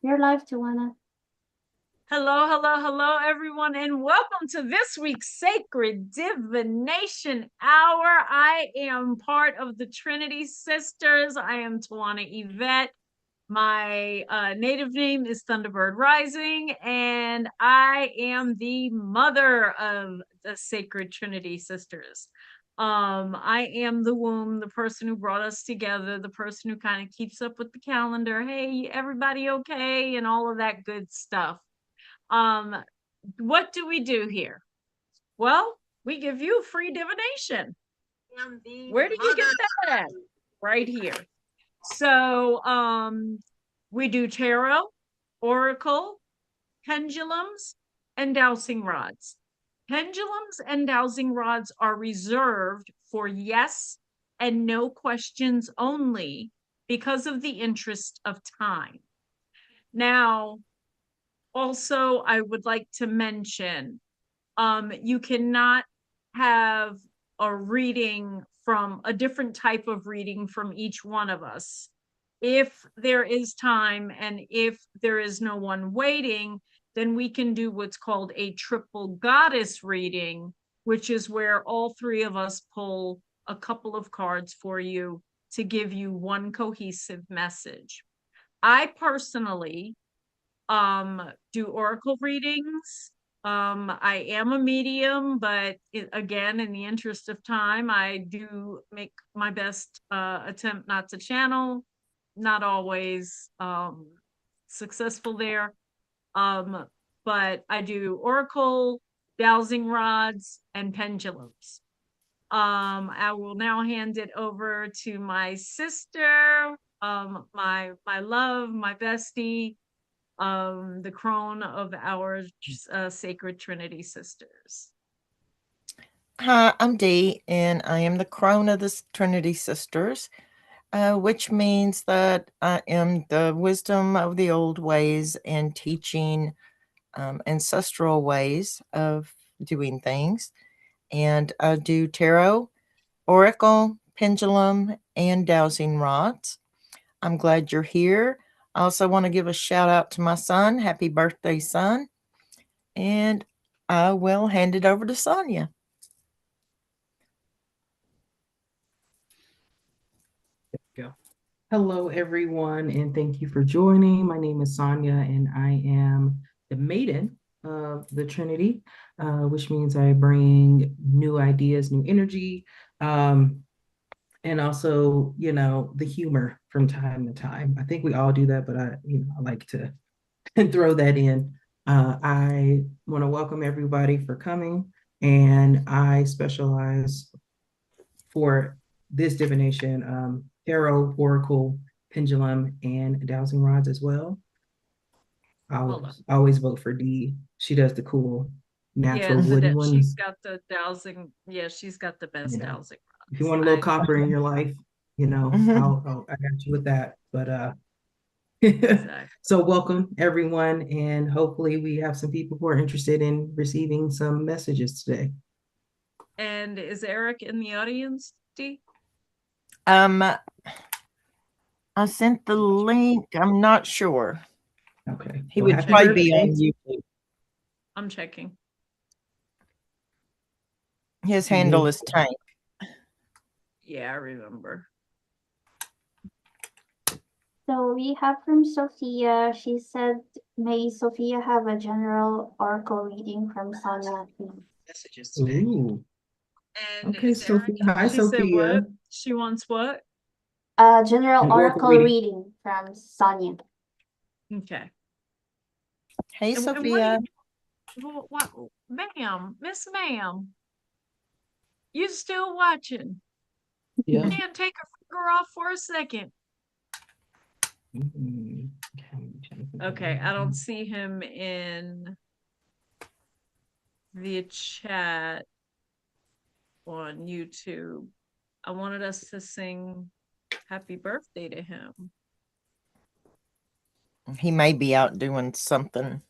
Your life, Joanna. Hello, hello, hello, everyone, and welcome to this week's Sacred Divination Hour. I am part of the Trinity Sisters. I am Tawana Yvette. My native name is Thunderbird Rising, and I am the mother of the Sacred Trinity Sisters. I am the womb, the person who brought us together, the person who kind of keeps up with the calendar. Hey, everybody okay? And all of that good stuff. Um, what do we do here? Well, we give you free divination. Where did you get that at? Right here. So, we do tarot, oracle, pendulums, and dowsing rods. Pendulums and dowsing rods are reserved for yes and no questions only because of the interest of time. Now, also, I would like to mention you cannot have a reading from a different type of reading from each one of us. If there is time and if there is no one waiting, then we can do what's called a triple goddess reading, which is where all three of us pull a couple of cards for you to give you one cohesive message. I personally do oracle readings. I am a medium, but again, in the interest of time, I do make my best attempt not to channel. Not always successful there. Um, but I do oracle, dowsing rods, and pendulums. I will now hand it over to my sister, my love, my bestie, the crone of our Sacred Trinity Sisters. Hi, I'm Dee, and I am the crone of the Trinity Sisters, which means that I am the wisdom of the old ways and teaching ancestral ways of doing things. And I do tarot, oracle, pendulum, and dowsing rods. I'm glad you're here. I also want to give a shout out to my son. Happy birthday, son. And I will hand it over to Sonia. Go. Hello, everyone, and thank you for joining. My name is Sonia, and I am the maiden of the Trinity, which means I bring new ideas, new energy, and also, the humor from time to time. I think we all do that, but I like to throw that in. I want to welcome everybody for coming, and I specialize for this divination, tarot, oracle, pendulum, and dowsing rods as well. I always vote for D. She does the cool natural woody ones. She's got the dowsing. Yeah, she's got the best dowsing rods. If you want a little copper in your life, I got you with that. But exactly. So welcome everyone, and hopefully we have some people who are interested in receiving some messages today. And is Eric in the audience, Dee? I sent the link. I'm not sure. Okay. He would probably be on YouTube. I'm checking. His handle is Tank. Yeah, I remember. So we have from Sophia. She said, may Sophia have a general oracle reading from Sonia. Messages today. Ooh. And okay, Sophia. Hi, Sophia. What? She wants what? A general oracle reading from Sonia. Okay. Hey, Sophia. What, ma'am, Miss Ma'am, you still watching? Yeah. You can't take her finger off for a second. Okay, I don't see him in the chat on YouTube. I wanted us to sing happy birthday to him. He may be out doing something.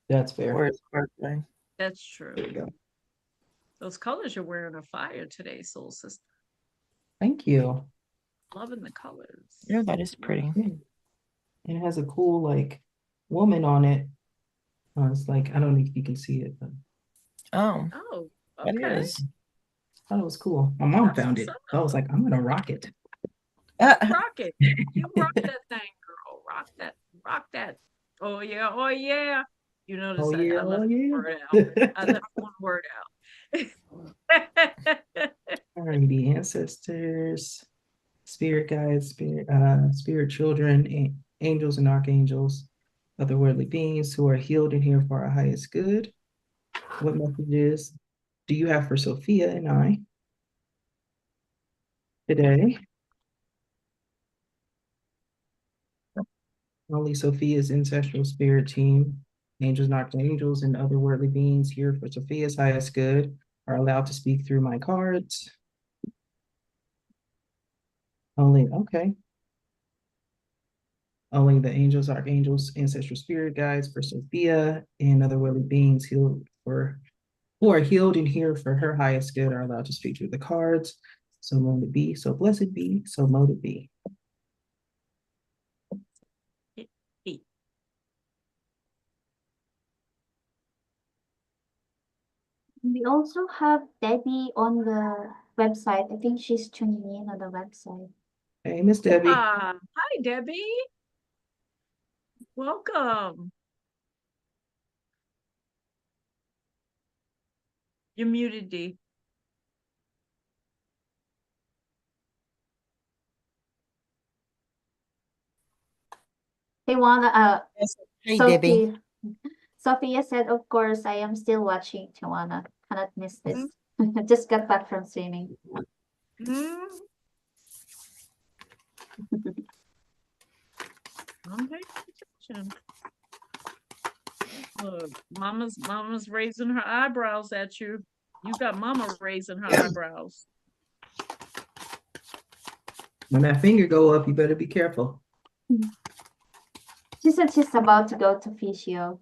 That's fair. For his birthday. That's true. There you go. Those colors you're wearing are fire today, Soul Sister. Thank you. Loving the colors. Yeah, that is pretty. And it has a cool, like, woman on it. It's like, I don't know if you can see it, but Oh, Oh, it okay. is. I thought it was cool. My mom That's found what's it. up. I was like, I'm gonna rock it. Rock it. You rock that thing, girl. Rock that. Rock that. Oh yeah. Oh yeah. You notice Oh I yeah, oh left one word out. I yeah. left one word out. Alrighty, ancestors, spirit guides, spirit children, angels and archangels, otherworldly beings who are healed and here for our highest good. What messages do you have for Sophia and I today? Only Sophia's ancestral spirit team, angels and archangels, and otherworldly beings here for Sophia's highest good are allowed to speak through my cards. Only, okay. Only the angels, archangels, ancestral spirit guides for Sophia and otherworldly beings healed for who are healed and here for her highest good are allowed to speak through the cards. So mote it be, so blessed be, so mote it be. We also have Debbie on the website. I think she's tuning in on the website. Hey, Miss Debbie. Hi, Debbie. Welcome. You're muted, D. Hey, Juana, Hey, Debbie. Sophie. Sophia said, of course, I am still watching, Tawana. Cannot miss this. Just got back from swimming. Mm-hmm. I'm paying attention. Look, mama's raising her eyebrows at you. You got mama raising her eyebrows. When that finger go up, you better be careful. She said she's about to go to physio.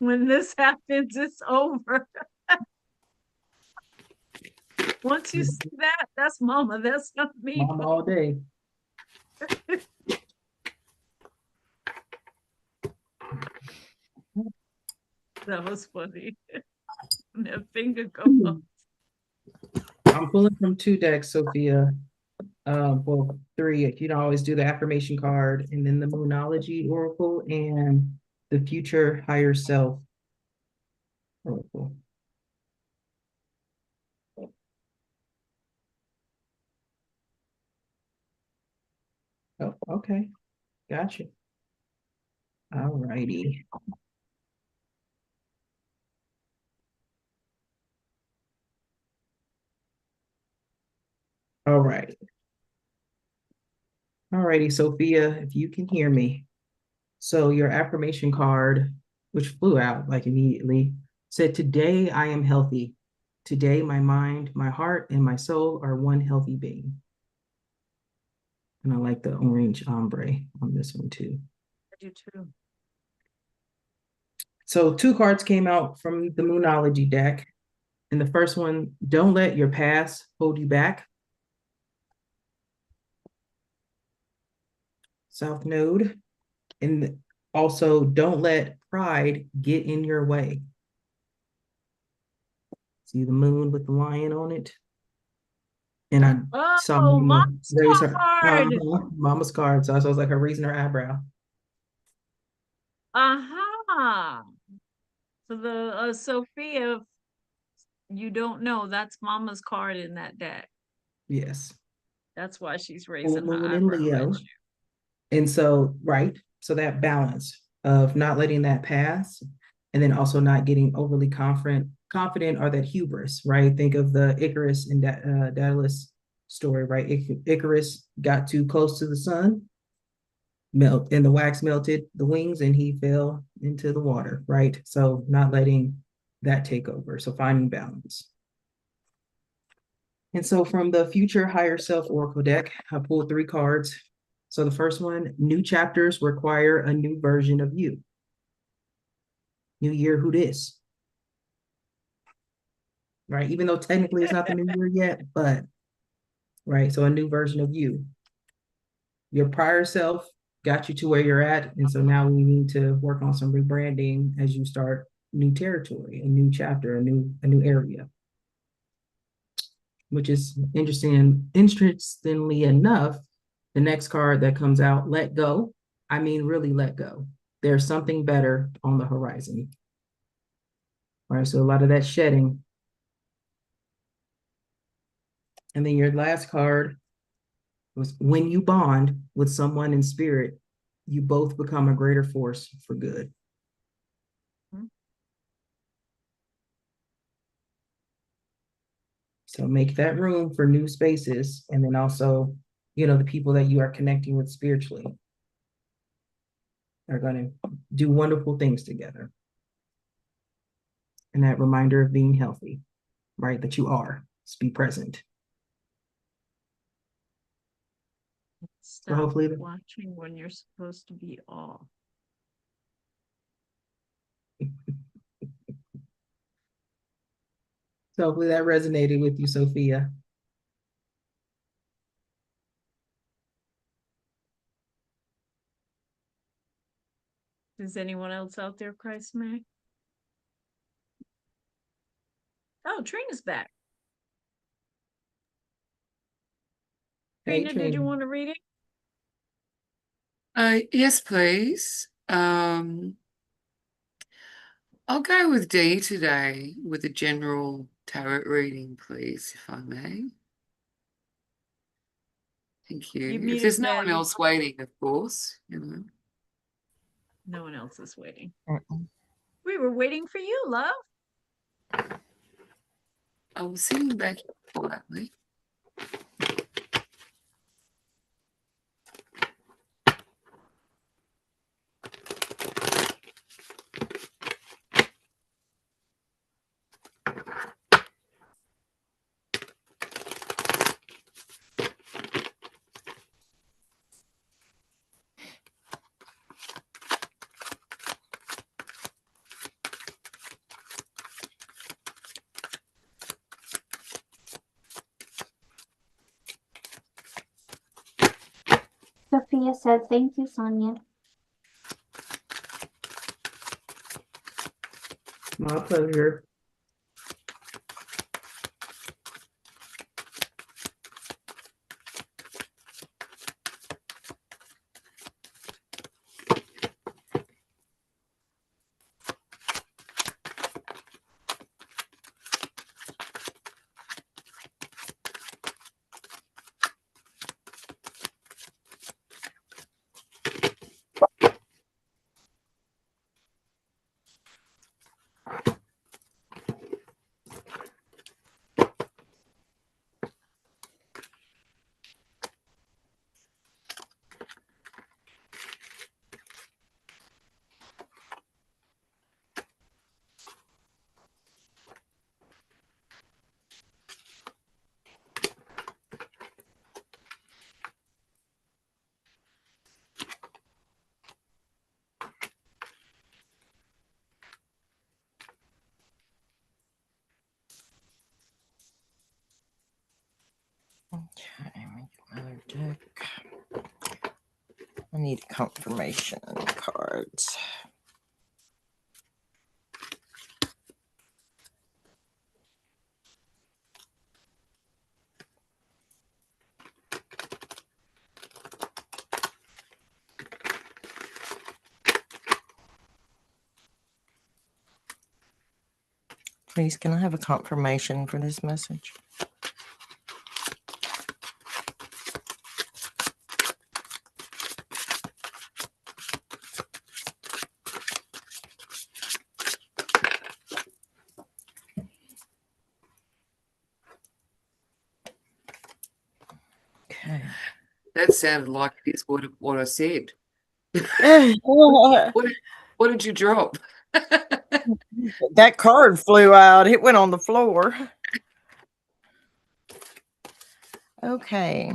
When this happens, it's over. Once you see that, that's mama. That's not me. Mama all day. That was funny. That finger go up. I'm pulling from 2 decks, Sophia. Well, 3. You can always do the affirmation card and then the Moonology Oracle and the Future Higher Self Oracle. Oh, okay. Gotcha. All righty. All right. All righty, Sophia, if you can hear me. So your affirmation card, which flew out like immediately, said, today I am healthy. Today my mind, my heart, and my soul are one healthy being. And I like the orange ombre on this one too. I do too. So 2 cards came out from the Moonology deck. And the first one, don't let your past hold you back. South Node. And also, don't let pride get in your way. See the moon with the lion on it? And I saw Oh, Mama mom's raise her card. Mama's card. So I was like her raising her eyebrow. Uh-huh. So the Sophia, you don't know, that's mama's card in that deck. Yes. That's why she's Full raising her moon in eyebrow Leo. at you. And so, right. So that balance of not letting that pass and then also not getting overly confident or that hubris, right? Think of the Icarus and Daedalus story, right? Icarus got too close to the sun, and the wax melted the wings and he fell into the water, right? So not letting that take over. So finding balance. And so from the Future Higher Self Oracle deck, I pulled 3 cards. So the first one, new chapters require a new version of you. New year, who dis? Right? Even though technically it's not the new year yet, but right. So a new version of you. Your prior self got you to where you're at. And so now we need to work on some rebranding as you start new territory, a new chapter, a new area. Which is interestingly enough, the next card that comes out, let go. I mean, really let go. There's something better on the horizon. All right, so a lot of that shedding. And then your last card was when you bond with someone in spirit, you both become a greater force for good. So make that room for new spaces, and then also, the people that you are connecting with spiritually are going to do wonderful things together. And that reminder of being healthy, right? That you are. Just be present. Stop hopefully watching when you're supposed to be off. So hopefully that resonated with you, Sophia. Is anyone else out there, Christ May? Oh, Trina's back. Hey, Trina, did you Trina. want to read it? Yes, please. I'll go with D today with a general tarot reading, please, if I may. Thank you. If there's no one else waiting, of course, No one else is waiting. Mm-mm. We were waiting for you, love. I was sitting back quietly. Sophia said, "Thank you, Sonia." My pleasure. Okay, let me get another deck. I need confirmation cards. Please, can I have a confirmation for this message? Okay. That sounded like it is what I said. That What did you drop? card flew out. It went on the floor. Okay.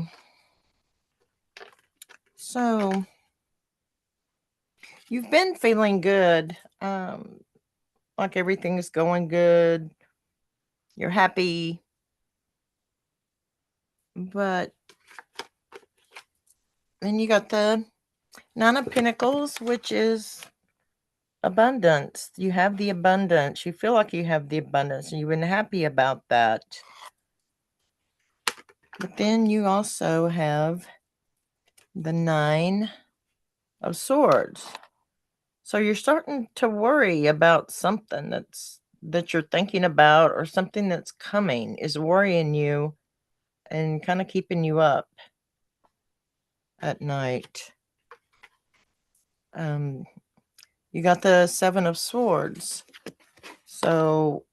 So you've been feeling good. Like everything is going good. You're happy. But then you got the Nine of Pentacles, which is abundance. You have the abundance. You feel like you have the abundance, and you've been happy about that. But then you also have the Nine of Swords. So you're starting to worry about something that you're thinking about, or something that's coming is worrying you and kind of keeping you up at night. You got the Seven of Swords. So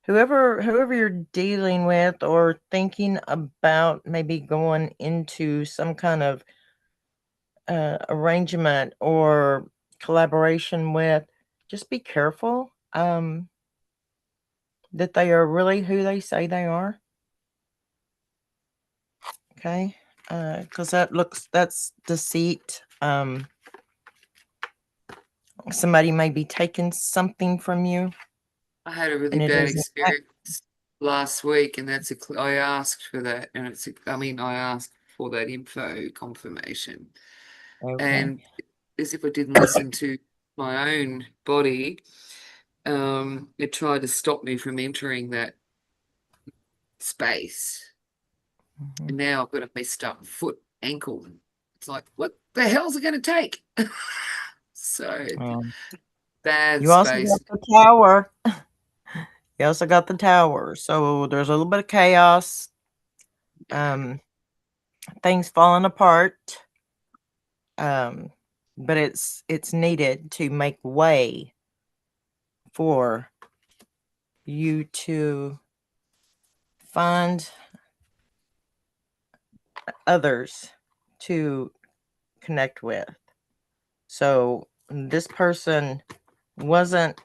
whoever you're dealing with or thinking about maybe going into some kind of arrangement or collaboration with, just be careful that they are really who they say they are. Okay, because that's deceit. Somebody may be taking something from you, I had a really and it bad isn't. experience last week, and I asked for that, and I asked for that info confirmation, Okay. and as if I didn't listen to my own body, it tried to stop me from entering that space, Mhm. and now I've got a messed up foot, ankle. It's like, what the hell's it going to take? So Um, bad you also got space. the tower. You also got the tower. So there's a little bit of chaos. Um, things falling apart. Um, but it's needed to make way for you to find others to connect with. So this person wasn't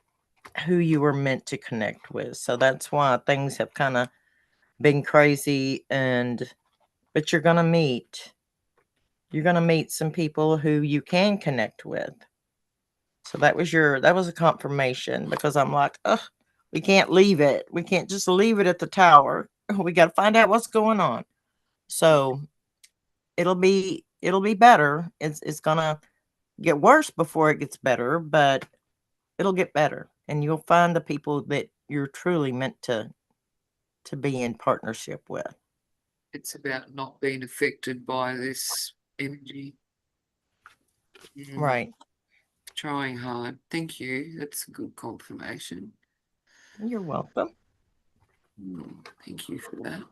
who you were meant to connect with. So that's why things have kind of been crazy, but you're going to meet some people who you can connect with. So that was a confirmation, because I'm like, ugh, we can't leave it. We can't just leave it at the tower. We got to find out what's going on. So it'll be better. It's gonna get worse before it gets better, but it'll get better, and you'll find the people that you're truly meant to be in partnership with. It's about not being affected by this energy. Right. Trying hard. Thank you. That's a good confirmation. You're welcome. Thank you for that.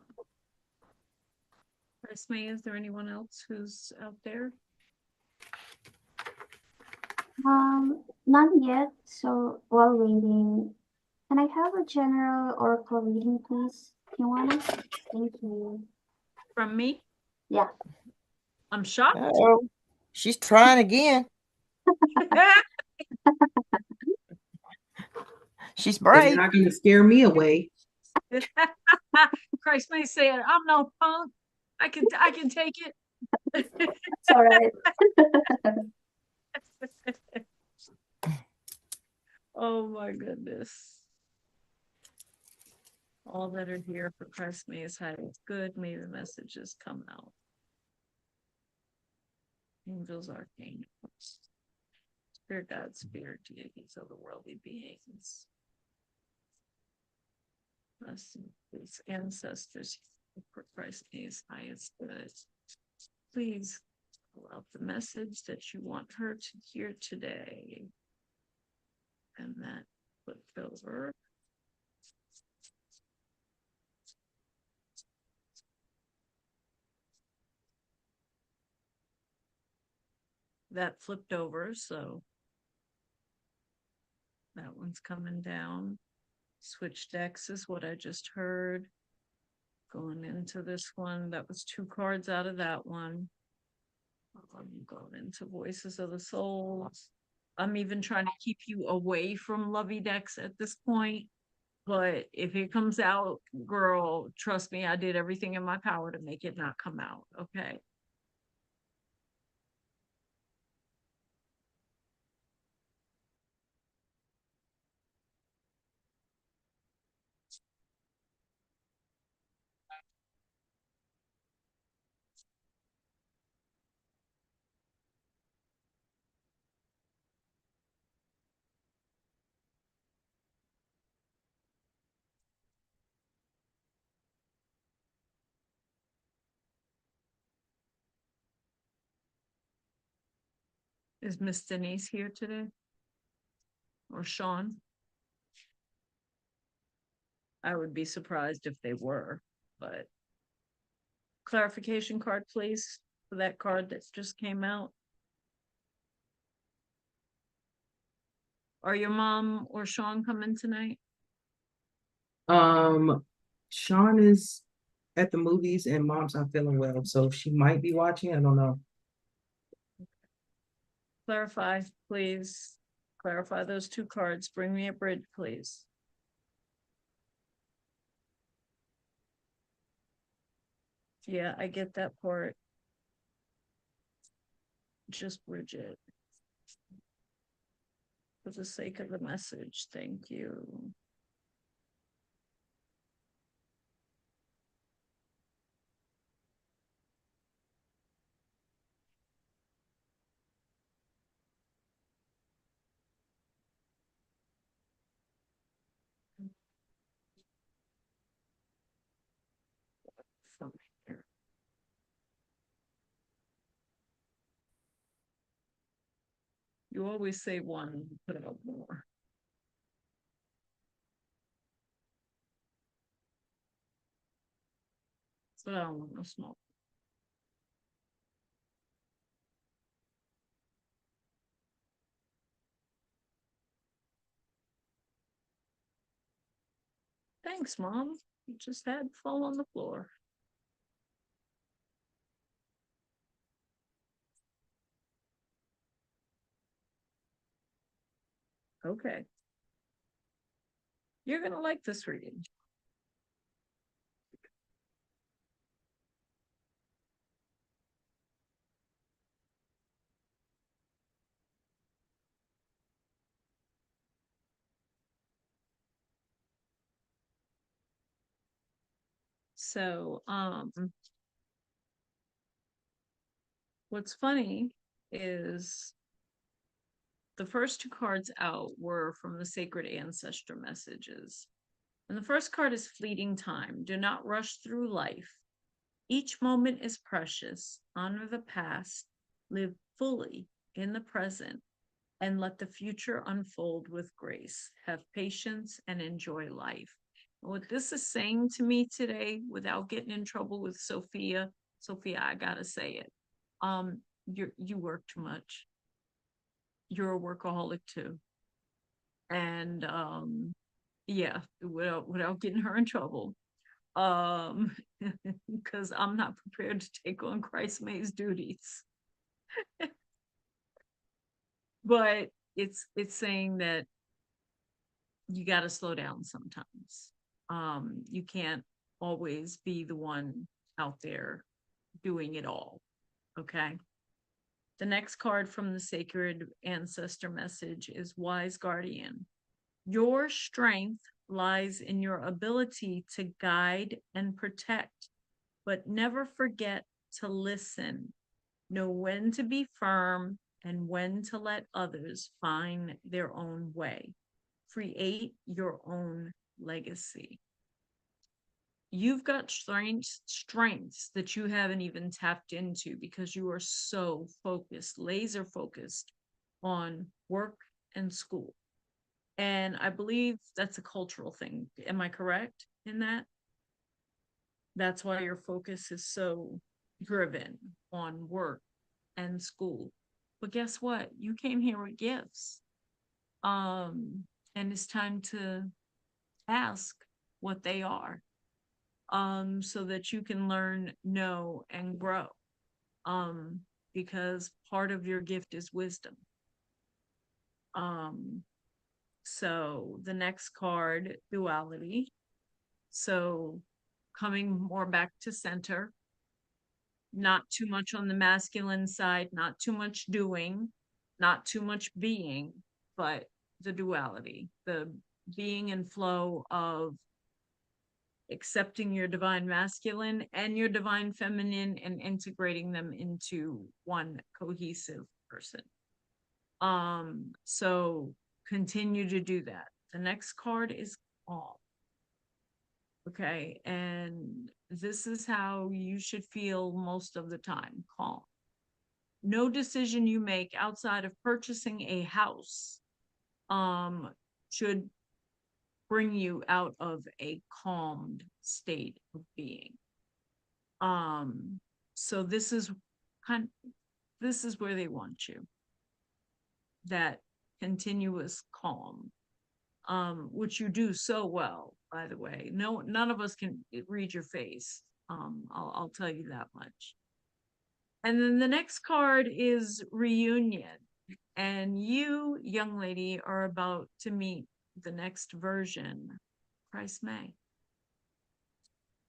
May, is there anyone else who's out there? Not yet. So while waiting, can I have a general oracle reading, please? You wanna? Thank you. From me? Yeah. I'm shocked. Oh, she's trying again. She's And you're brave. not going to scare me away. Christ may say it. I'm no punk. I can take it. It's all right. Oh my goodness. All that are here for Christ may is high. It's good. May the messages come out. Angels, archangels, spirit gods, spirit deities, otherworldly beings. Us and these ancestors for Christ may is highest good. Please pull out the message that you want her to hear today. And that flipped over. That flipped over, so that one's coming down. Switch decks is what I just heard. Going into this one, that was 2 cards out of that one. I'm going into Voices of the Souls. I'm even trying to keep you away from lovey decks at this point. But if it comes out, girl, trust me, I did everything in my power to make it not come out. Okay. Is Miss Denise here today? Or Sean? I would be surprised if they were, but clarification card, please, for that card that just came out. Are your mom or Sean coming tonight? Sean is at the movies and mom's not feeling well, so she might be watching. I don't know. Clarify, please. Clarify those two cards. Bring me a bridge, please. Yeah, I get that part. Just bridge it. For the sake of the message, thank you. From here. You always say one, put out more. But I don't want no smoke. Thanks, Mom. You just had fall on the floor. Okay. You're gonna like this reading. So, what's funny is the first two cards out were from the sacred ancestor messages. And the first card is fleeting time. Do not rush through life. Each moment is precious. Honor the past. Live fully in the present and let the future unfold with grace. Have patience and enjoy life. What this is saying to me today, without getting in trouble with Sophia, I gotta say it. You work too much. You're a workaholic too. And yeah, without getting her in trouble. Because I'm not prepared to take on Christ May's duties. But it's saying that you got to slow down sometimes. You can't always be the one out there doing it all. Okay. The next card from the sacred ancestor message is Wise Guardian. Your strength lies in your ability to guide and protect, but never forget to listen. Know when to be firm and when to let others find their own way. Create your own legacy. You've got strengths that you haven't even tapped into because you are so focused, laser focused on work and school. And I believe that's a cultural thing. Am I correct in that? That's why your focus is so driven on work and school. But guess what? You came here with gifts. And it's time to ask what they are. So that you can learn, know, and grow. Because part of your gift is wisdom. So the next card, duality. So coming more back to center, not too much on the masculine side, not too much doing, not too much being, but the duality, the being and flow of accepting your divine masculine and your divine feminine and integrating them into one cohesive person. So continue to do that. The next card is calm. Okay, and this is how you should feel most of the time, calm. no decision you make outside of purchasing a house should bring you out of a calmed state of being. So this is where they want you. That continuous calm, which you do so well, by the way. None of us can read your face. I'll tell you that much. And then the next card is reunion. And you, young lady, are about to meet the next version, Christ may.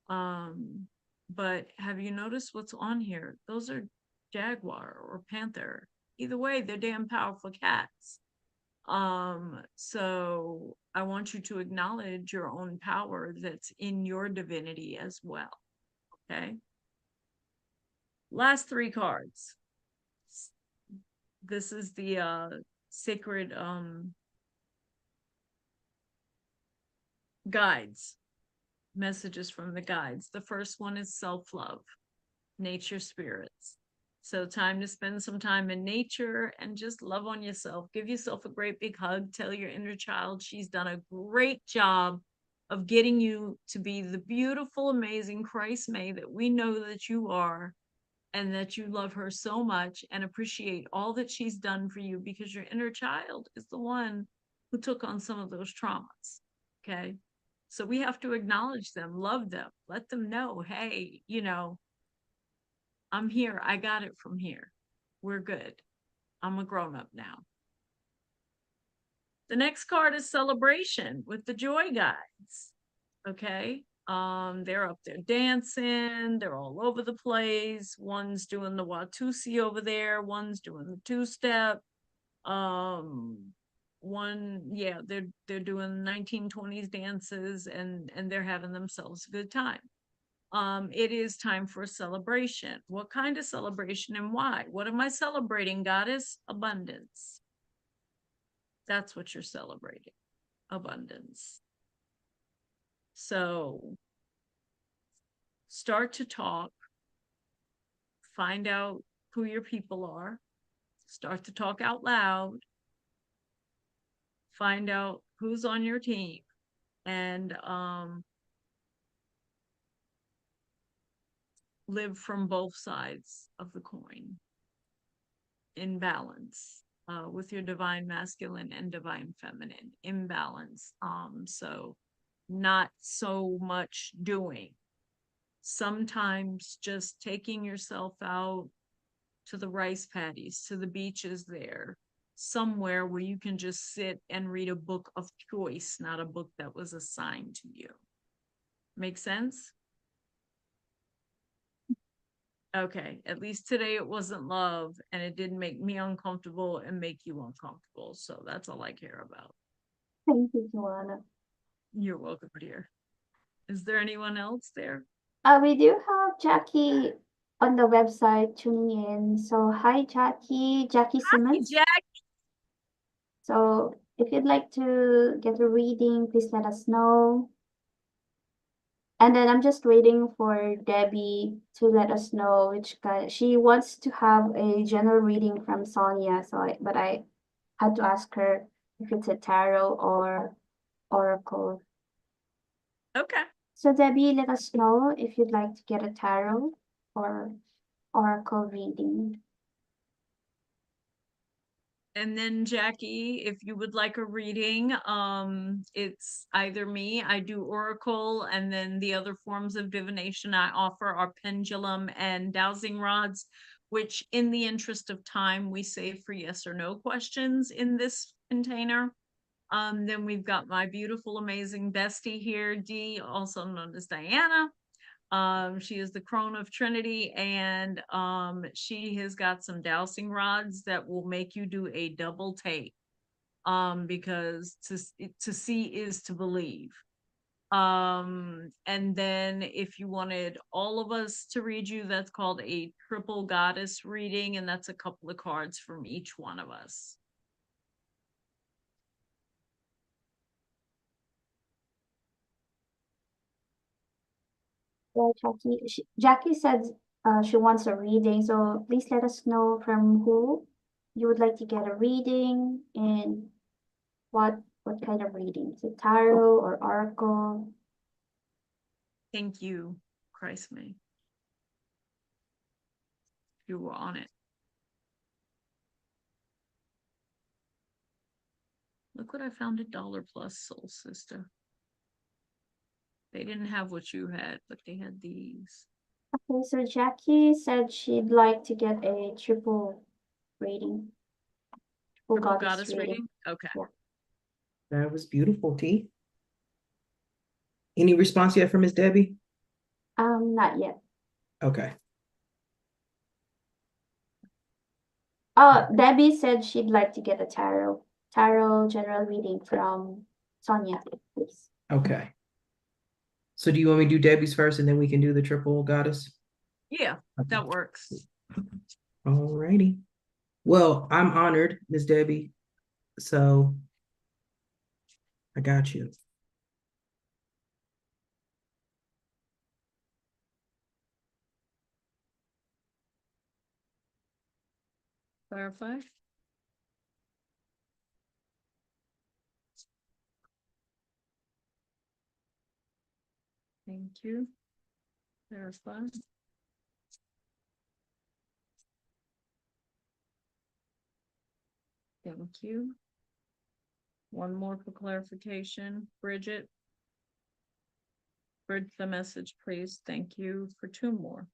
But have you noticed what's on here? Those are jaguar or panther. Either way, they're damn powerful cats. So I want you to acknowledge your own power that's in your divinity as well. Okay. Last three cards. This is the sacred guides, messages from the guides. The first one is self-love, nature spirits. So time to spend some time in nature and just love on yourself. Give yourself a great big hug. Tell your inner child she's done a great job of getting you to be the beautiful, amazing Christ May that we know that you are, and that you love her so much and appreciate all that she's done for you, because your inner child is the one who took on some of those traumas. Okay. So we have to acknowledge them, love them, let them know, hey, I'm here. I got it from here. We're good. I'm a grown up now. The next card is celebration with the joy guides. Okay. They're up there dancing. They're all over the place. One's doing the Watusi over there. One's doing the two-step. They're doing 1920s dances, and they're having themselves a good time. It is time for a celebration. What kind of celebration and why? What am I celebrating, goddess? Abundance. That's what you're celebrating. Abundance. So start to talk, find out who your people are, start to talk out loud, find out who's on your team, and live from both sides of the coin in balance, with your divine masculine and divine feminine in balance. So not so much doing. Sometimes just taking yourself out to the rice paddies, to the beaches there, somewhere where you can just sit and read a book of choice, not a book that was assigned to you. Make sense? Okay, at least today it wasn't love, and it didn't make me uncomfortable and make you uncomfortable. So that's all I care about. Thank you, Joanna. You're welcome, dear. Is there anyone else there? We do have Jackie on the website tuning in. So hi, Jackie. Jackie Simmons. Jack. So if you'd like to get a reading, please let us know. And then I'm just waiting for Debbie to let us know which guy she wants to have a general reading from Sonia. But I had to ask her if it's a tarot or oracle. Okay. So Debbie, let us know if you'd like to get a tarot or oracle reading. And then Jackie, if you would like a reading, it's either me, I do oracle, and then the other forms of divination I offer are pendulum and dowsing rods, which in the interest of time, we save for yes or no questions in this container. Then we've got my beautiful, amazing bestie here, Dee, also known as Diana. She is the crone of Trinity, and she has got some dowsing rods that will make you do a double take, because to see is to believe. And then if you wanted all of us to read you, that's called a triple goddess reading, and that's a couple of cards from each one of us. Yeah, Jackie said she wants a reading. So please let us know from who you would like to get a reading and what kind of reading. Is it tarot or oracle? Thank you, Christ May. You were on it. Look what I found at Dollar Plus, Soul Sister. They didn't have what you had, but they had these. Okay, so Jackie said she'd like to get a triple reading. Triple goddess reading? Okay. Yeah. That was beautiful, T. Any response yet from Miss Debbie? Not yet. Okay. Oh, Debbie said she'd like to get a tarot general reading from Sonia, please. Okay. So do you want me to do Debbie's first and then we can do the triple goddess? Yeah, that works. All righty. Well, I'm honored, Miss Debbie. So I got you. Clarify. Thank you. Clarify. Thank you. One more for clarification. Bridget. Bridge the message, please. Thank you for two more.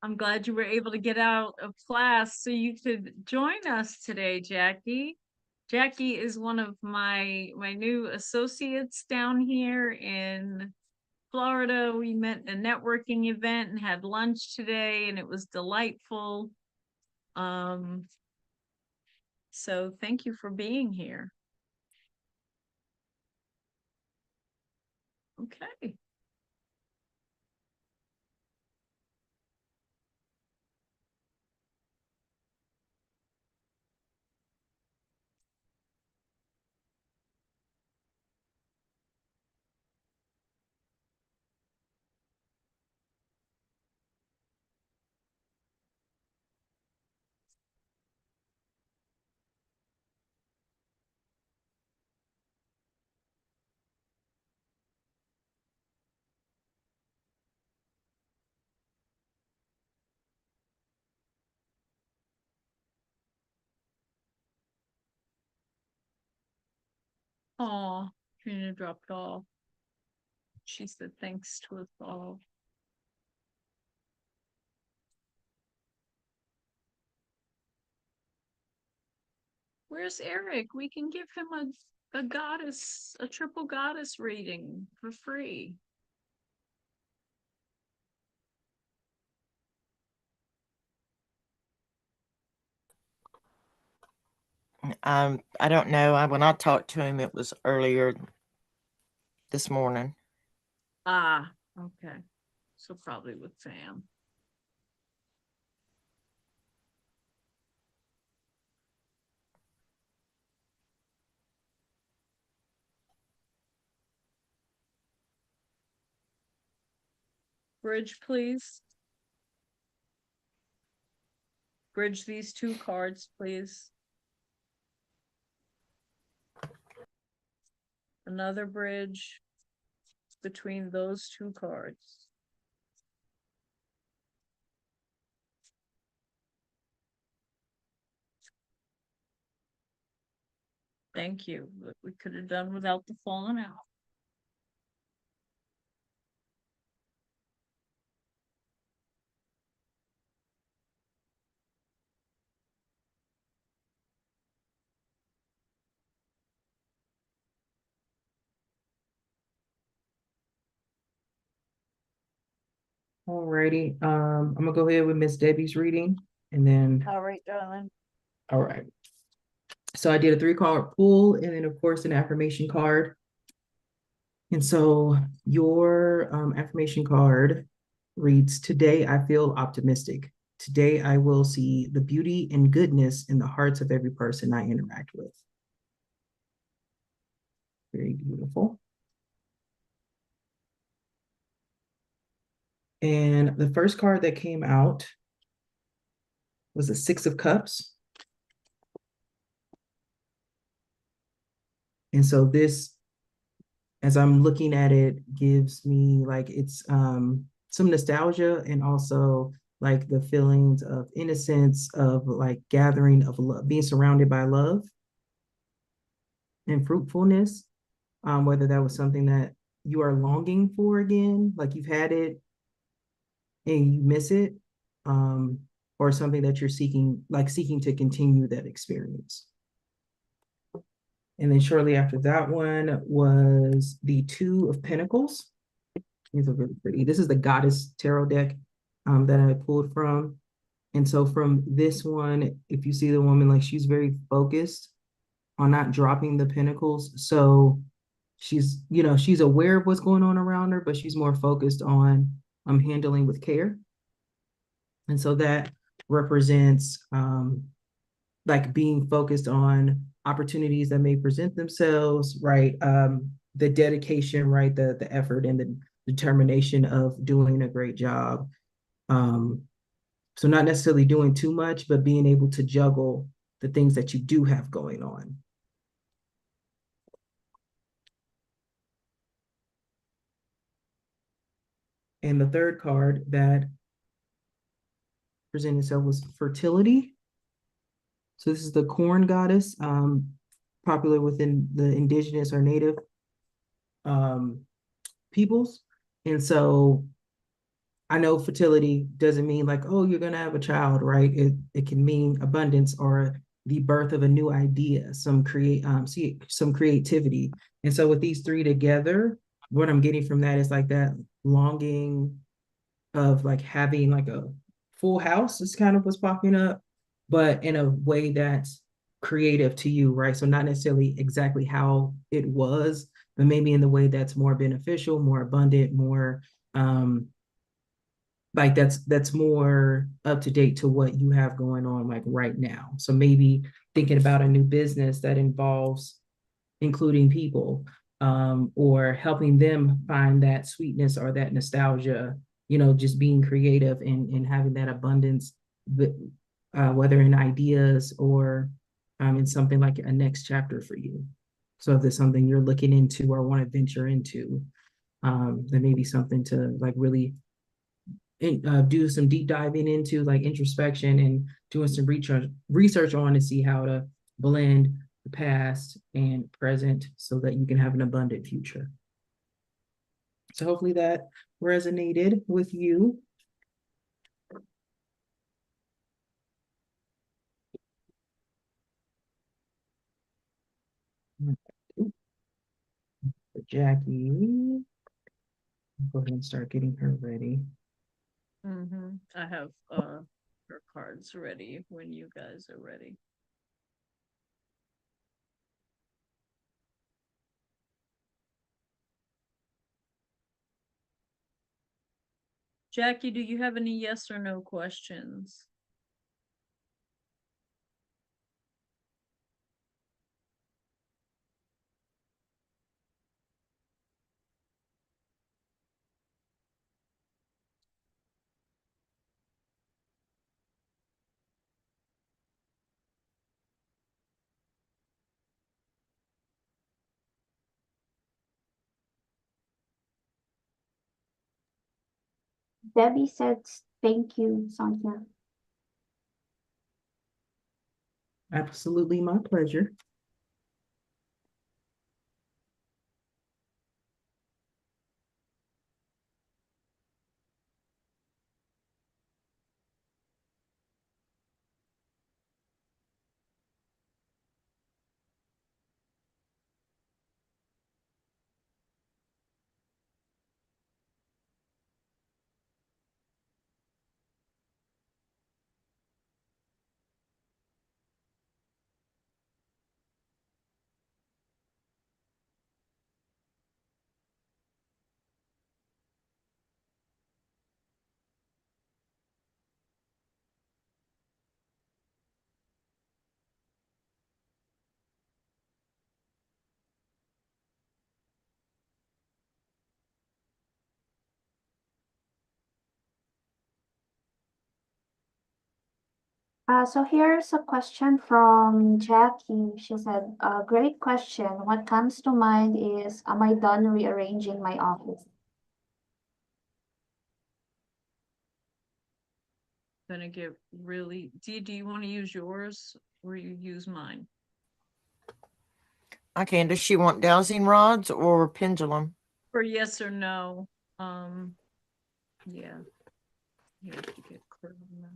I'm glad you were able to get out of class so you could join us today, Jackie. Jackie is one of my new associates down here in Florida. We met at a networking event and had lunch today, and it was delightful. So thank you for being here. Okay. Oh, Trina dropped off. She said thanks to us all. Where's Eric? We can give him a triple goddess reading for free. I don't know. When I talked to him, it was earlier this morning. Ah, okay. So probably with Sam. Bridge, please. bridge these two cards, please. Another bridge between those two cards. Thank you. We could have done without the falling out. Alrighty. I'm gonna go ahead with Miss Debbie's reading, and then All right, darling. all right. So I did a 3-card pull, and then of course an affirmation card. And so your affirmation card reads, "Today I feel optimistic. Today I will see the beauty and goodness in the hearts of every person I interact with." Very beautiful. And the first card that came out was the 6 of Cups. And so this, as I'm looking at it, gives me like it's some nostalgia, and also like the feelings of innocence, of like gathering of love, being surrounded by love and fruitfulness, whether that was something that you are longing for again, like you've had it and you miss it, or something that you're seeking to continue that experience. And then shortly after that one was the 2 of Pentacles. These are really pretty. This is the Goddess Tarot deck that I pulled from. And so from this one, if you see the woman, like she's very focused on not dropping the pentacles. So she's, she's aware of what's going on around her, but she's more focused on handling with care. And so that represents like being focused on opportunities that may present themselves, right? The dedication, right? The effort and the determination of doing a great job. So not necessarily doing too much, but being able to juggle the things that you do have going on. And the third card that presented itself was fertility. So this is the corn goddess, popular within the indigenous or native peoples. And so I know fertility doesn't mean like, oh, you're going to have a child, right? It can mean abundance or the birth of a new idea, some creativity. And so with these three together, what I'm getting from that is like that longing of like having like a full house is kind of what's popping up, but in a way that's creative to you, right? So not necessarily exactly how it was, but maybe in the way that's more beneficial, more abundant, more like that's more up to date to what you have going on like right now. So maybe thinking about a new business that involves including people, or helping them find that sweetness or that nostalgia, just being creative and having that abundance, whether in ideas or in something like a next chapter for you. So if there's something you're looking into or want to venture into, then maybe something to like really do some deep diving into, like introspection and doing some research on to see how to blend the past and present so that you can have an abundant future. So hopefully that resonated with you. For Jackie, go ahead and start getting her ready. I have her cards ready when you guys are ready. Jackie, do you have any yes or no questions? Debbie said thank you, Sonia. Absolutely my pleasure. So here's a question from Jackie. She said, great question. What comes to mind is, am I done rearranging my office? Gonna get really, do you want to use yours or you use mine? Okay, and does she want dowsing rods or pendulum? For yes or no? Yeah. You have to get clear on that.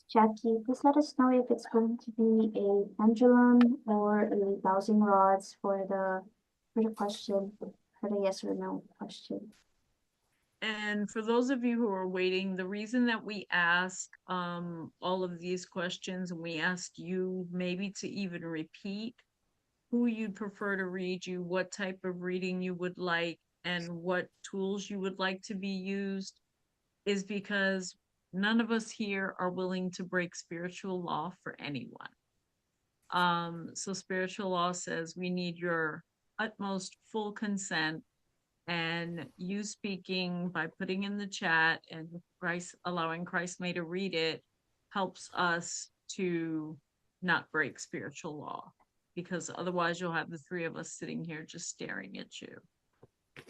Jackie, please let us know if it's going to be a pendulum or a dowsing rods for the question, for the yes or no question. And for those of you who are waiting, the reason that we ask all of these questions, and we asked you maybe to even repeat who you'd prefer to read you, what type of reading you would like, and what tools you would like to be used, is because none of us here are willing to break spiritual law for anyone. So spiritual law says we need your utmost full consent, and you speaking by putting in the chat and Christ allowing Christ May to read it helps us to not break spiritual law, because otherwise you'll have the three of us sitting here just staring at you.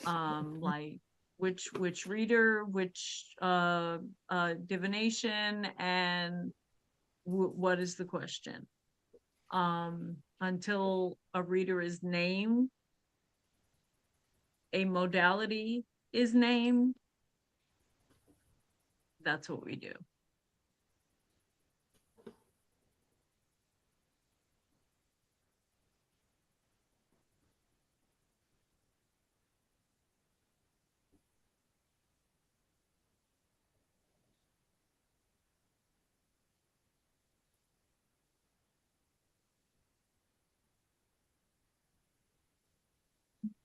Like which reader, which divination, and what is the question? Until a reader is named, a modality is named, that's what we do.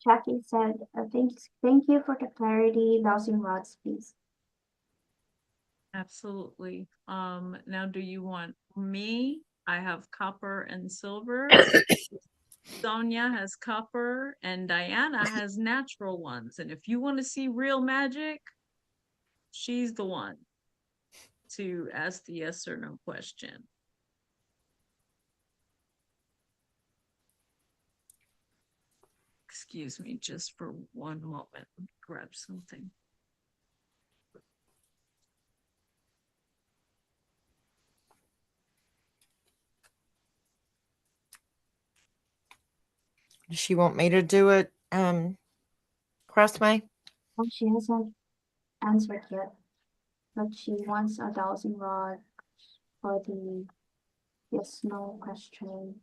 Jackie said, thank you for the clarity, dowsing rods, please. Absolutely. Now do you want me? I have copper and silver. Sonia has copper and Diana has natural ones. And if you want to see real magic, she's the one to ask the yes or no question. Excuse me just for one moment. Grab something. Does she want me to do it, Christ May? Oh, she hasn't answered yet, but she wants a dowsing rod for the yes no question.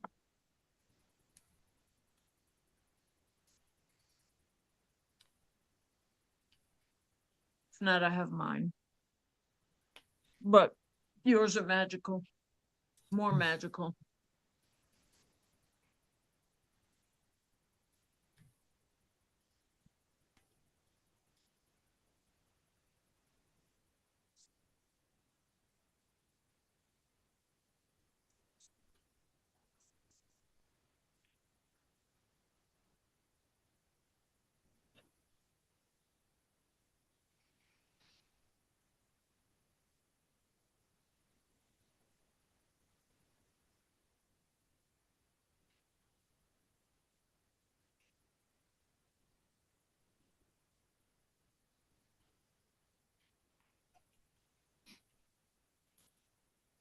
If not, I have mine. But yours are magical. More magical.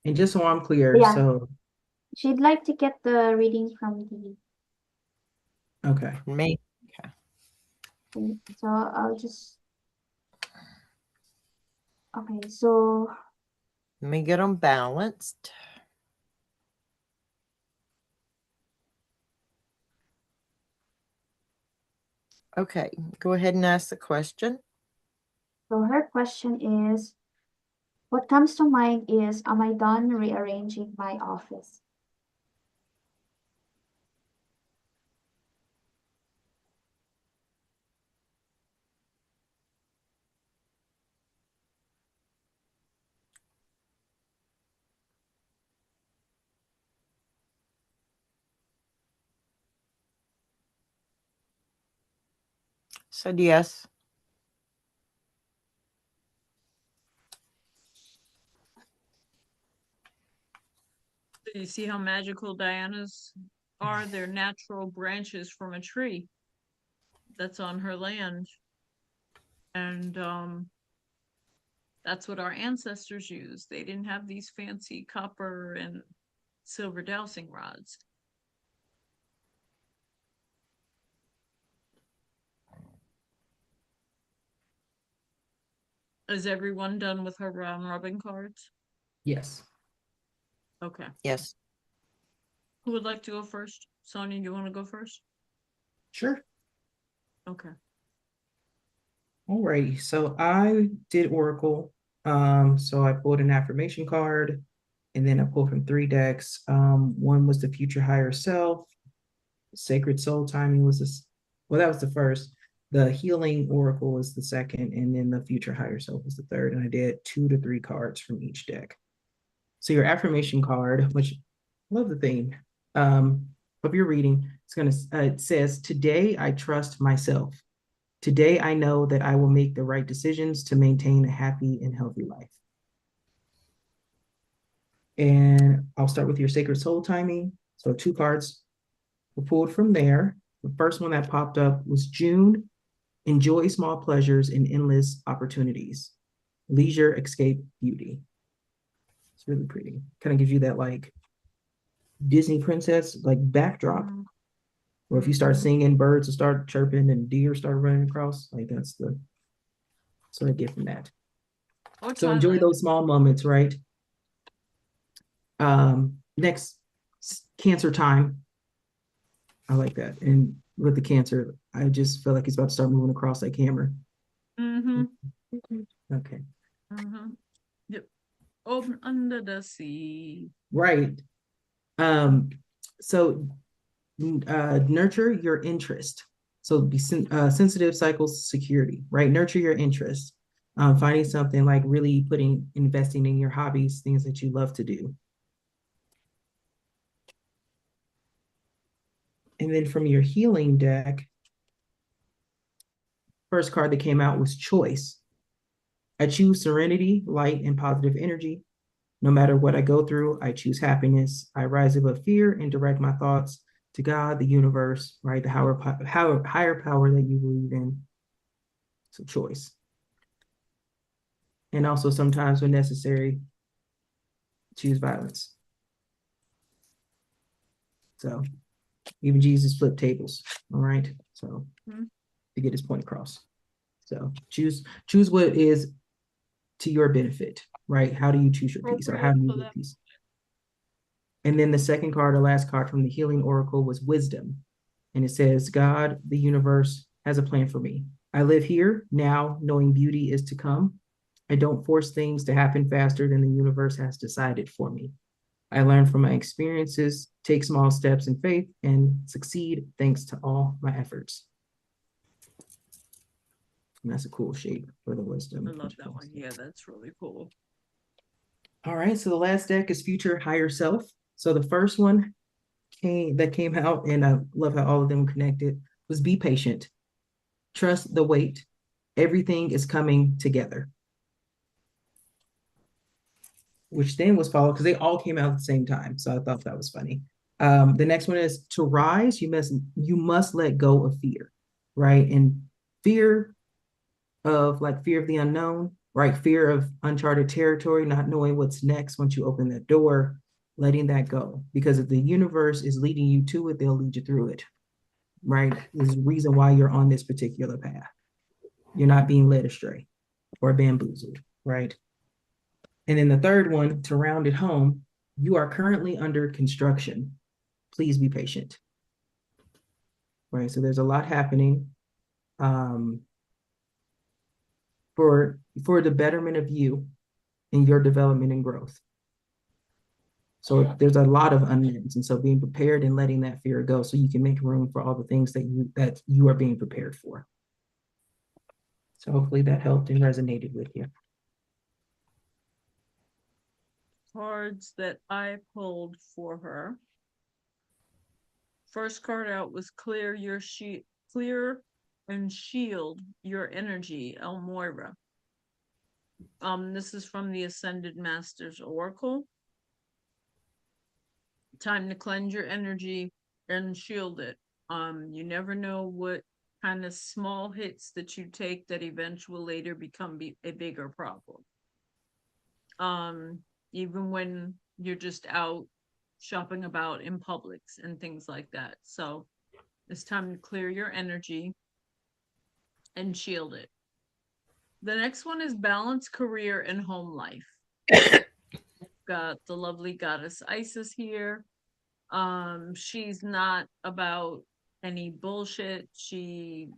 And just so I'm clear, Yeah. so She'd like to get the reading from the. okay. Me. So I'll just. Okay, so Let me get them balanced. Okay, go ahead and ask the question. her question is, what comes to mind is, am I done rearranging my office? Said yes. Do you see how magical Diana's are? They're natural branches from a tree that's on her land. And that's what our ancestors used. They didn't have these fancy copper and silver dowsing rods. Is everyone done with her round robin cards? Yes. Okay. Yes. Who would like to go first? Sonia, you want to go first? Sure. Okay. Alrighty. So I did Oracle. So I pulled an affirmation card, and then I pulled from 3 decks. One was the future higher self. Sacred soul timing was this. Well, that was the first. The healing oracle was the second, and then the future higher self was the third. And I did 2 to 3 cards from each deck. So your affirmation card, which I love the theme of your reading, it says, "Today I trust myself. Today I know that I will make the right decisions to maintain a happy and healthy life." And I'll start with your sacred soul timing. So 2 cards were pulled from there. The first one that popped up was June. Enjoy small pleasures and endless opportunities. Leisure, escape, beauty. It's really pretty. Kind of gives you that like Disney princess like backdrop. Or if you start singing, birds will start chirping and deer start running across. Like that's what I get from that. So enjoy those small moments, right? Next, Cancer time. I like that. And with the Cancer, I just feel like he's about to start moving across that camera. Okay. Yep. Open under the sea. Right. So nurture your interest. So be sensitive cycles security, right? Nurture your interest. Finding something like really investing in your hobbies, things that you love to do. And then from your healing deck, first card that came out was choice. I choose serenity, light, and positive energy. No matter what I go through, I choose happiness. I rise above fear and direct my thoughts to God, the universe, right? The higher power that you believe in. So choice. And also sometimes when necessary, choose violence. So even Jesus flipped tables, all right? So to get his point across. So choose what is to your benefit, right? How do you choose your peace, or how do you get peace? And then the second card, or last card from the healing oracle, was wisdom. And it says, God, the universe, has a plan for me. I live here now, knowing beauty is to come. I don't force things to happen faster than the universe has decided for me. I learn from my experiences, take small steps in faith, and succeed thanks to all my efforts. And that's a cool shape for the wisdom. I love that one. Yeah, that's really cool. All right, so the last deck is future higher self. So the first one that came out, and I love how all of them connected, was be patient. Trust the wait. Everything is coming together. Which then was followed, because they all came out at the same time. So I thought that was funny. The next one is to rise, you must let go of fear, right? And fear of the unknown, right? Fear of uncharted territory, not knowing what's next once you open that door, letting that go. Because if the universe is leading you to it, they'll lead you through it, right? There's a reason why you're on this particular path. You're not being led astray or bamboozled, right? And then the third one, to round it home, you are currently under construction. Please be patient, right? So there's a lot happening for the betterment of you and your development and growth. So there's a lot of unknowns, and so being prepared and letting that fear go, so you can make room for all the things that you are being prepared for. So hopefully that helped and resonated with you. Cards that I pulled for her. First card out was clear and shield your energy, El Moira. This is from the Ascended Masters Oracle. Time to cleanse your energy and shield it. You never know what kind of small hits that you take that eventually later become a bigger problem. Even when you're just out shopping about in Publix and things like that. So it's time to clear your energy and shield it. The next one is balance, career, and home life. Got the lovely goddess Isis here. She's not about any bullshit. She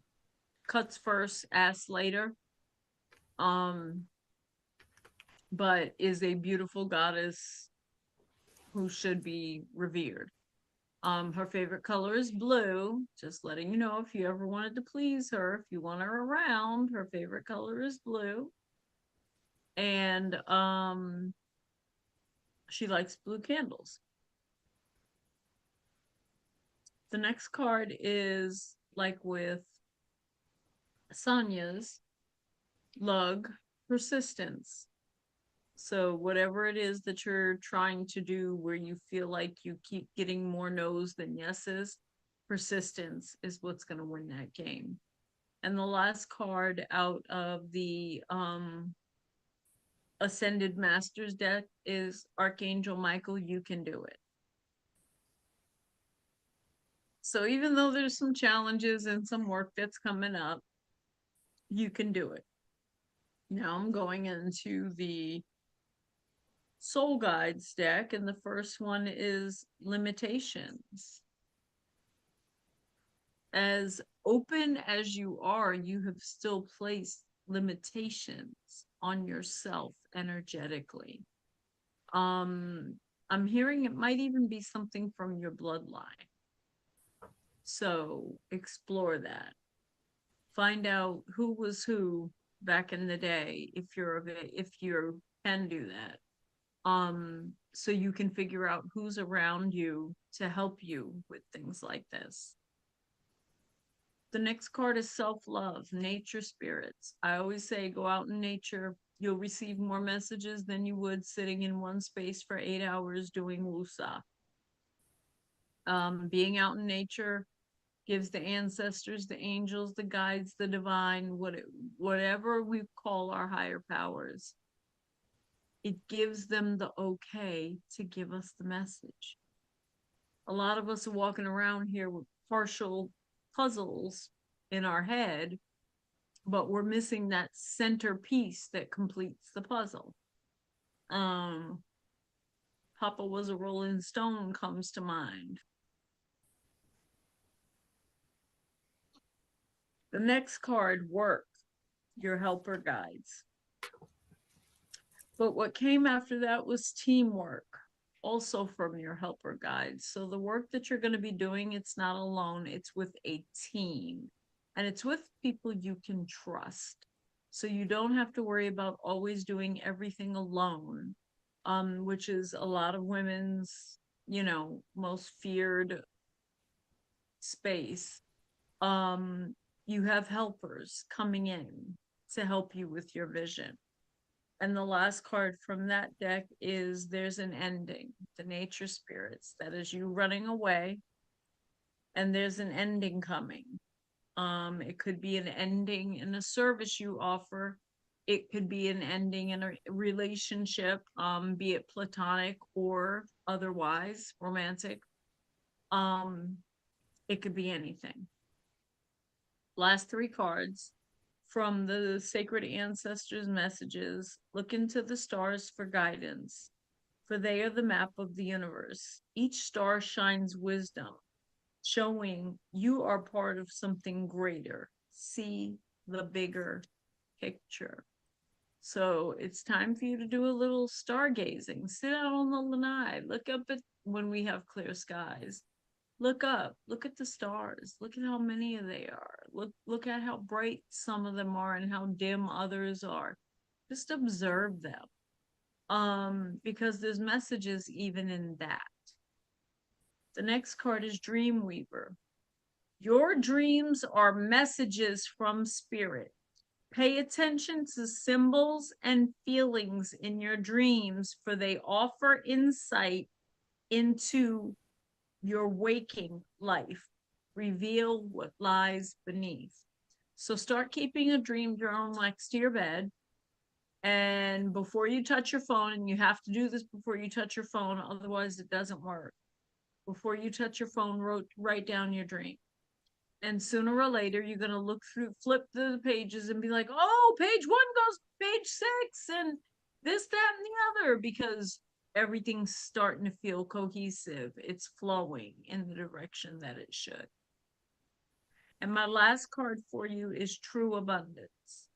cuts first, asks later. But is a beautiful goddess who should be revered. Her favorite color is blue. Just letting you know, if you ever wanted to please her, if you want her around, her favorite color is blue. And she likes blue candles. The next card is, like with Sonia's, lug, persistence. So whatever it is that you're trying to do where you feel like you keep getting more no's than yeses, persistence is what's going to win that game. And the last card out of the Ascended Masters deck is Archangel Michael, you can do it. So even though there's some challenges and some work that's coming up, you can do it. Now I'm going into the Soul Guides deck, and the first one is limitations. As open as you are, you have still placed limitations on yourself energetically. I'm hearing it might even be something from your bloodline. So explore that. Find out who was who back in the day, if you can do that. So you can figure out who's around you to help you with things like this. The next card is self-love, nature spirits. I always say go out in nature. You'll receive more messages than you would sitting in one space for 8 hours doing wusa. Being out in nature gives the ancestors, the angels, the guides, the divine, whatever we call our higher powers, it gives them the okay to give us the message. A lot of us are walking around here with partial puzzles in our head, but we're missing that center piece that completes the puzzle. Papa was a Rolling Stone comes to mind. The next card, work, your helper guides. But what came after that was teamwork, also from your helper guides. So the work that you're going to be doing, it's not alone, it's with a team. And it's with people you can trust. So you don't have to worry about always doing everything alone, which is a lot of women's, most feared space. You have helpers coming in to help you with your vision. And the last card from that deck is there's an ending, the nature spirits. That is you running away, and there's an ending coming. It could be an ending in a service you offer. It could be an ending in a relationship, be it platonic or otherwise romantic. It could be anything. Last three cards from the sacred ancestors' messages. Look into the stars for guidance, for they are the map of the universe. Each star shines wisdom, showing you are part of something greater. See the bigger picture. So it's time for you to do a little stargazing. Sit out on the lanai. Look up at when we have clear skies. Look up. Look at the stars. Look at how many they are. Look at how bright some of them are and how dim others are. Just observe them. Because there's messages even in that. The next card is Dreamweaver. Your dreams are messages from spirit. Pay attention to symbols and feelings in your dreams, for they offer insight into your waking life. Reveal what lies beneath. So start keeping a dream journal next to your bed. And before you touch your phone, and you have to do this before you touch your phone, otherwise it doesn't work. Before you touch your phone, write down your dream. And sooner or later, you're going to flip through the pages and be like, oh, page 1 goes to page 6 and this, that, and the other, because everything's starting to feel cohesive. It's flowing in the direction that it should. And my last card for you is True Abundance.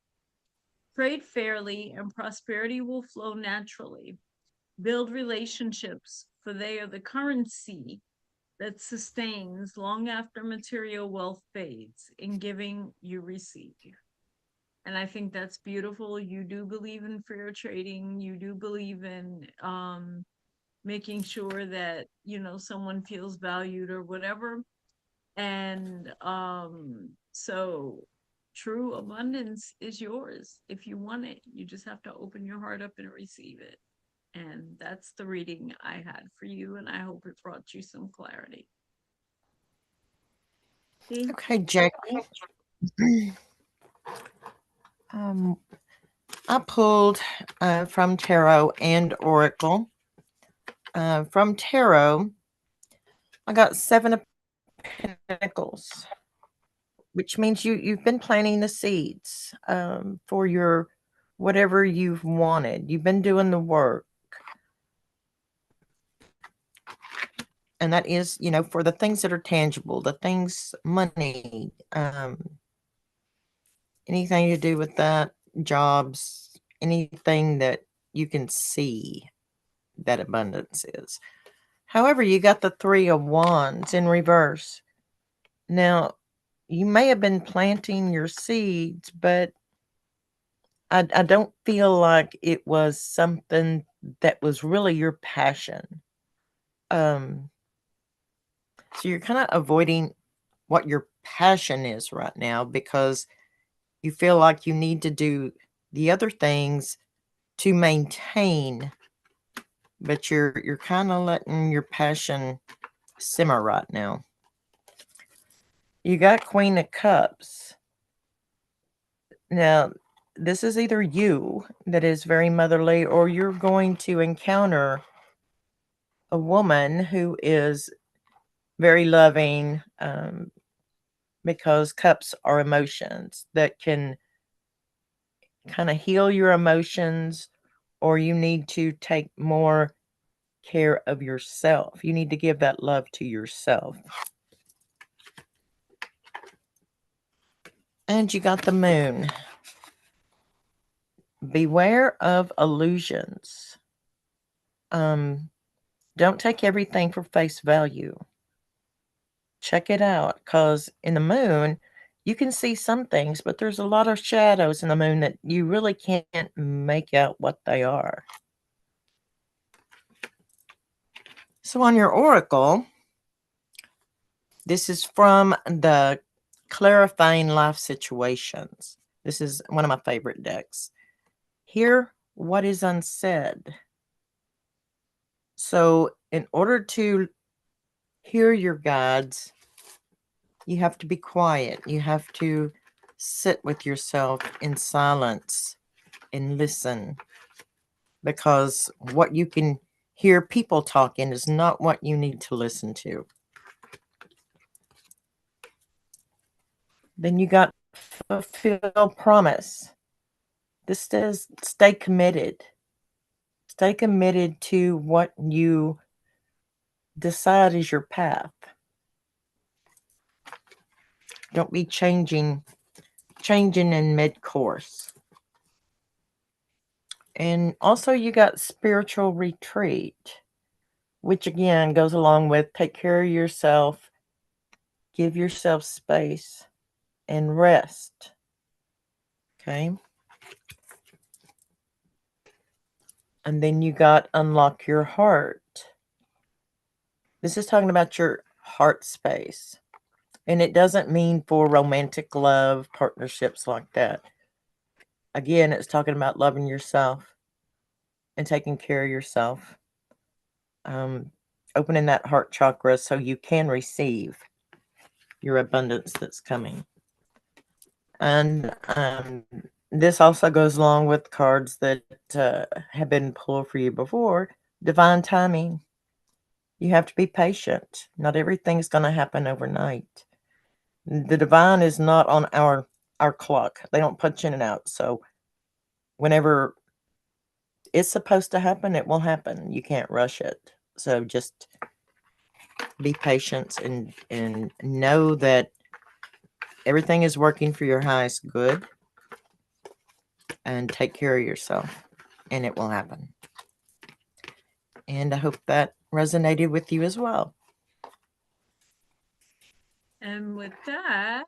Trade fairly and prosperity will flow naturally. Build relationships, for they are the currency that sustains long after material wealth fades. In giving, you receive. And I think that's beautiful. You do believe in fair trading. You do believe in making sure that, you know, someone feels valued or whatever. And so true abundance is yours. If you want it, you just have to open your heart up and receive it. And that's the reading I had for you, and I hope it brought you some clarity. Okay, Jackie. I pulled from Tarot and Oracle. From Tarot, I got 7 of Pentacles, which means you've been planting the seeds for your whatever you've wanted. You've been doing the work. And that is, you know, for the things that are tangible, the things, money, anything to do with that, jobs, anything that you can see that abundance is. However, you got the 3 of Wands in reverse. Now, you may have been planting your seeds, but I don't feel like it was something that was really your passion. So you're kind of avoiding what your passion is right now because you feel like you need to do the other things to maintain, but you're kind of letting your passion simmer right now. You got Queen of Cups. Now, this is either you that is very motherly, or you're going to encounter a woman who is very loving, because cups are emotions that can kind of heal your emotions, or you need to take more care of yourself. You need to give that love to yourself. And you got the Moon. Beware of illusions. Don't take everything for face value. Check it out, because in the Moon, you can see some things, but there's a lot of shadows in the Moon that you really can't make out what they are. So on your Oracle, this is from the Clarifying Life Situations. This is one of my favorite decks. Hear what is unsaid. So in order to hear your guides, you have to be quiet. You have to sit with yourself in silence and listen, because what you can hear people talking is not what you need to listen to. Then you got fulfill promise. This says stay committed. Stay committed to what you decide is your path. Don't be changing in mid-course. And also you got spiritual retreat, which again goes along with take care of yourself, give yourself space, and rest. Okay. And then you got unlock your heart. This is talking about your heart space. And it doesn't mean for romantic love, partnerships like that. Again, it's talking about loving yourself and taking care of yourself. Opening that heart chakra so you can receive your abundance that's coming. And this also goes along with cards that have been pulled for you before. Divine timing. You have to be patient. Not everything's going to happen overnight. The divine is not on our clock. They don't punch in and out. So whenever it's supposed to happen, it will happen. You can't rush it. So just be patient and know that everything is working for your highest good, and take care of yourself, and it will happen. And I hope that resonated with you as well. And with that,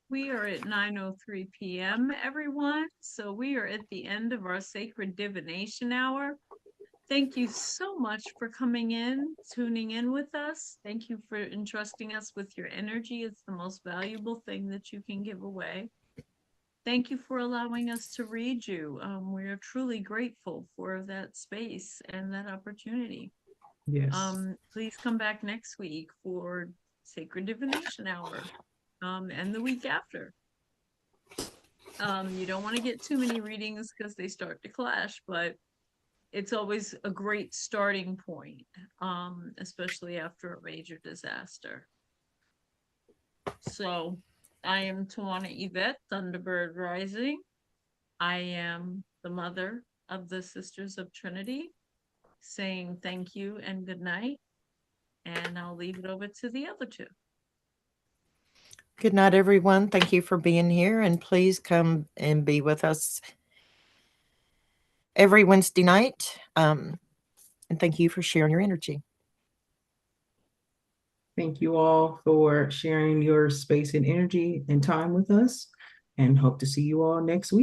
we are at 9:03 p.m., everyone. So we are at the end of our Sacred Divination Hour. Thank you so much for coming in, tuning in with us. Thank you for entrusting us with your energy. It's the most valuable thing that you can give away. Thank you for allowing us to read you. We are truly grateful for that space and that opportunity. Yes. Please come back next week for Sacred Divination Hour, and the week after. You don't want to get too many readings because they start to clash, but it's always a great starting point, especially after a major disaster. So I am Tawana Yvette, Thunderbird Rising. I am the mother of the Sisters of Trinity, saying thank you and good night. And I'll leave it over to the other two. Good night, everyone. Thank you for being here, and please come and be with us every Wednesday night. And thank you for sharing your energy. Thank you all for sharing your space and energy and time with us, and hope to see you all next week.